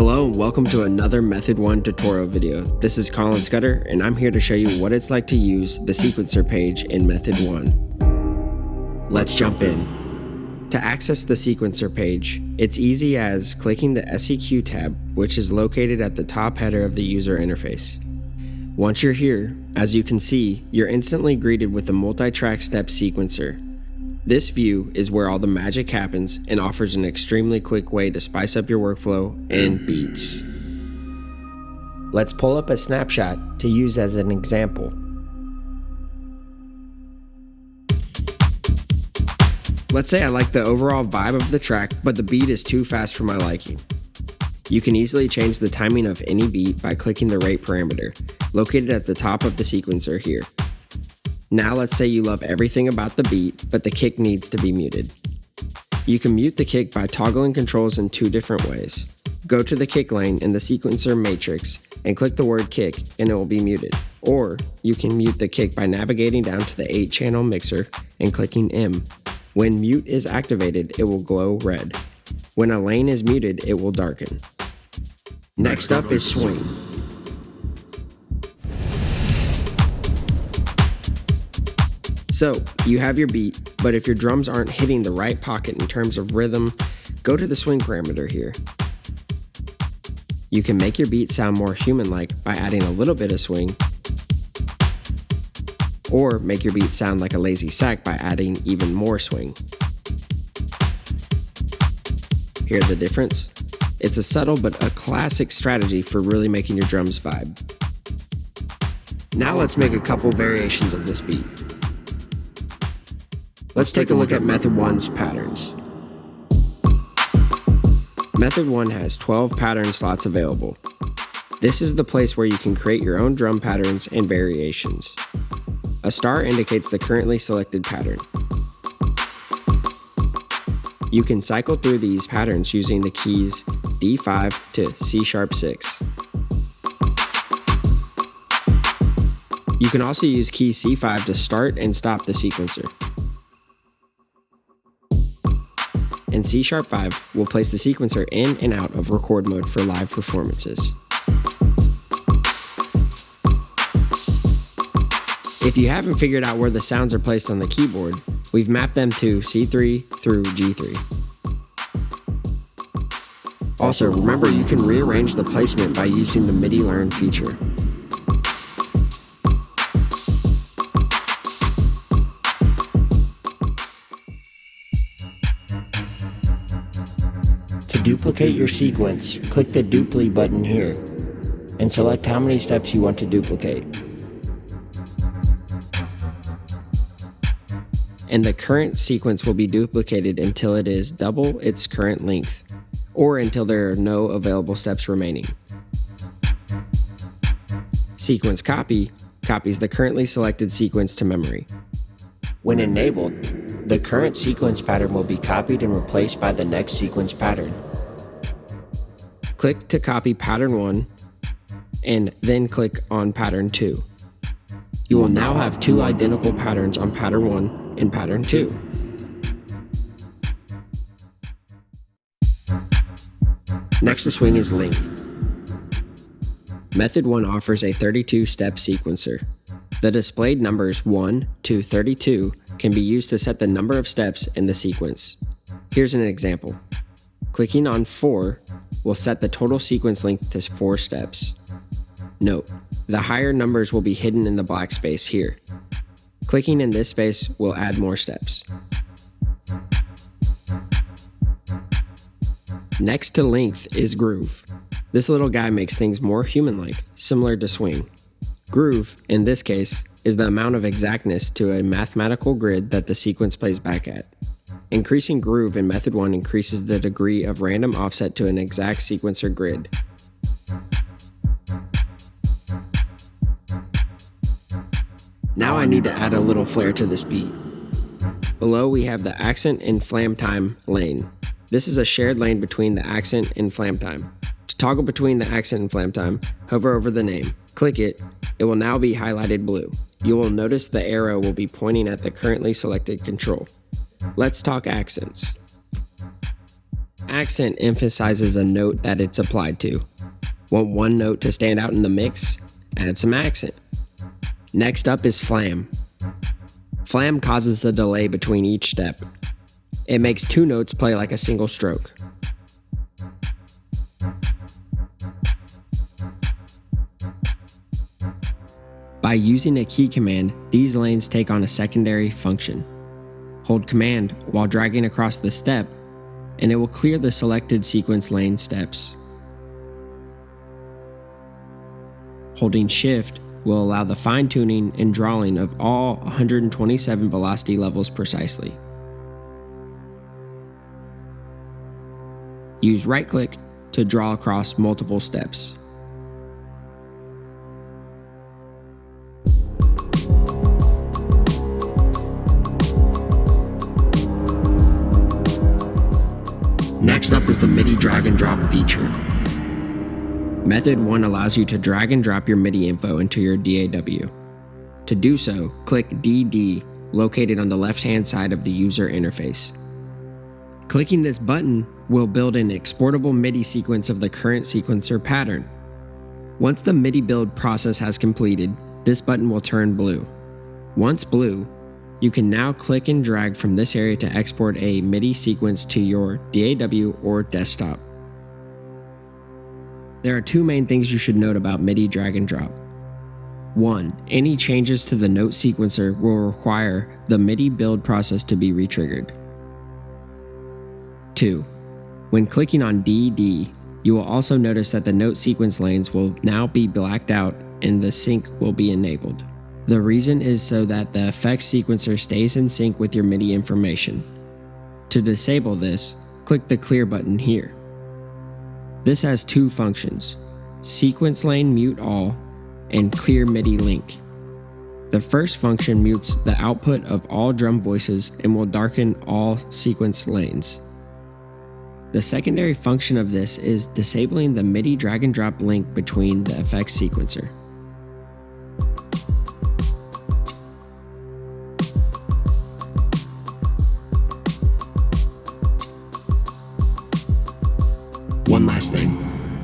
Hello and welcome to another Method 1 tutorial video. This is Colin Scudder and I'm here to show you what it's like to use the sequencer page in Method 1. Let's jump in. To access the sequencer page, it's easy as clicking the SEQ tab, which is located at the top header of the user interface. Once you're here, as you can see, you're instantly greeted with the multi-track step sequencer. This view is where all the magic happens and offers an extremely quick way to spice up your workflow and beats. Let's pull up a snapshot to use as an example. Let's say I like the overall vibe of the track, but the beat is too fast for my liking. You can easily change the timing of any beat by clicking the rate parameter, located at the top of the sequencer here. Now let's say you love everything about the beat, but the kick needs to be muted. You can mute the kick by toggling controls in two different ways. Go to the kick lane in the sequencer matrix and click the word kick and it will be muted. Or you can mute the kick by navigating down to the 8-channel mixer and clicking M. When mute is activated, it will glow red. When a lane is muted, it will darken. Next up is swing. So, you have your beat, but if your drums aren't hitting the right pocket in terms of rhythm, go to the swing parameter here. You can make your beat sound more human-like by adding a little bit of swing, or make your beat sound like a lazy sack by adding even more swing. Hear the difference? It's a subtle but a classic strategy for really making your drums vibe. Now let's make a couple variations of this beat. Let's take a look at Method 1's patterns. Method 1 has 12 pattern slots available. This is the place where you can create your own drum patterns and variations. A star indicates the currently selected pattern. You can cycle through these patterns using the keys D5 to C#6. You can also use key C5 to start and stop the sequencer. And C#5 will place the sequencer in and out of record mode for live performances. If you haven't figured out where the sounds are placed on the keyboard, we've mapped them to C3 through G3. Also, remember you can rearrange the placement by using the MIDI learn feature. To duplicate your sequence, click the Dupli button here and select how many steps you want to duplicate. And the current sequence will be duplicated until it is double its current length, or until there are no available steps remaining. Sequence copy copies the currently selected sequence to memory. When enabled, the current sequence pattern will be copied and replaced by the next sequence pattern. Click to copy pattern 1, and then click on pattern 2. You will now have two identical patterns on pattern 1 and pattern 2. Next to swing is length. Method 1 offers a 32-step sequencer. The displayed numbers 1 to 32 can be used to set the number of steps in the sequence. Here's an example. Clicking on 4 will set the total sequence length to 4 steps. Note, the higher numbers will be hidden in the black space here. Clicking in this space will add more steps. Next to length is groove. This little guy makes things more human-like, similar to swing. Groove, in this case, is the amount of exactness to a mathematical grid that the sequence plays back at. Increasing groove in Method 1 increases the degree of random offset to an exact sequencer grid. Now I need to add a little flair to this beat. Below we have the accent and flam time lane. This is a shared lane between the accent and flam time. To toggle between the accent and flam time, hover over the name, click it, it will now be highlighted blue. You will notice the arrow will be pointing at the currently selected control. Let's talk accents. Accent emphasizes a note that it's applied to. Want one note to stand out in the mix? Add some accent. Next up is flam. Flam causes a delay between each step. It makes two notes play like a single stroke. By using a key command, these lanes take on a secondary function. Hold command while dragging across the step, and it will clear the selected sequence lane steps. Holding shift will allow the fine-tuning and drawing of all 127 velocity levels precisely. Use right-click to draw across multiple steps. Next up is the MIDI drag and drop feature. Method 1 allows you to drag and drop your MIDI info into your DAW. To do so, click DD located on the left-hand side of the user interface. Clicking this button will build an exportable MIDI sequence of the current sequencer pattern. Once the MIDI build process has completed, this button will turn blue. Once blue, you can now click and drag from this area to export a MIDI sequence to your DAW or desktop. There are two main things you should note about MIDI drag and drop. 1. Any changes to the note sequencer will require the MIDI build process to be retriggered. 2. When clicking on DD, you will also notice that the note sequence lanes will now be blacked out and the sync will be enabled. The reason is so that the effects sequencer stays in sync with your MIDI information. To disable this, click the clear button here. This has two functions: sequence lane mute all and clear MIDI link. The first function mutes the output of all drum voices and will darken all sequence lanes. The secondary function of this is disabling the MIDI drag and drop link between the effects sequencer. One last thing,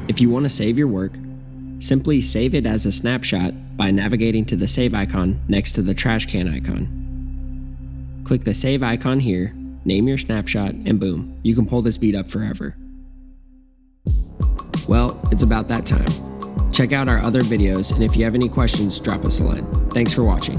if you want to save your work, simply save it as a snapshot by navigating to the save icon next to the trash can icon. Click the save icon here, name your snapshot, and boom, you can pull this beat up forever. Well, it's about that time. Check out our other videos, and if you have any questions, drop us a line. Thanks for watching.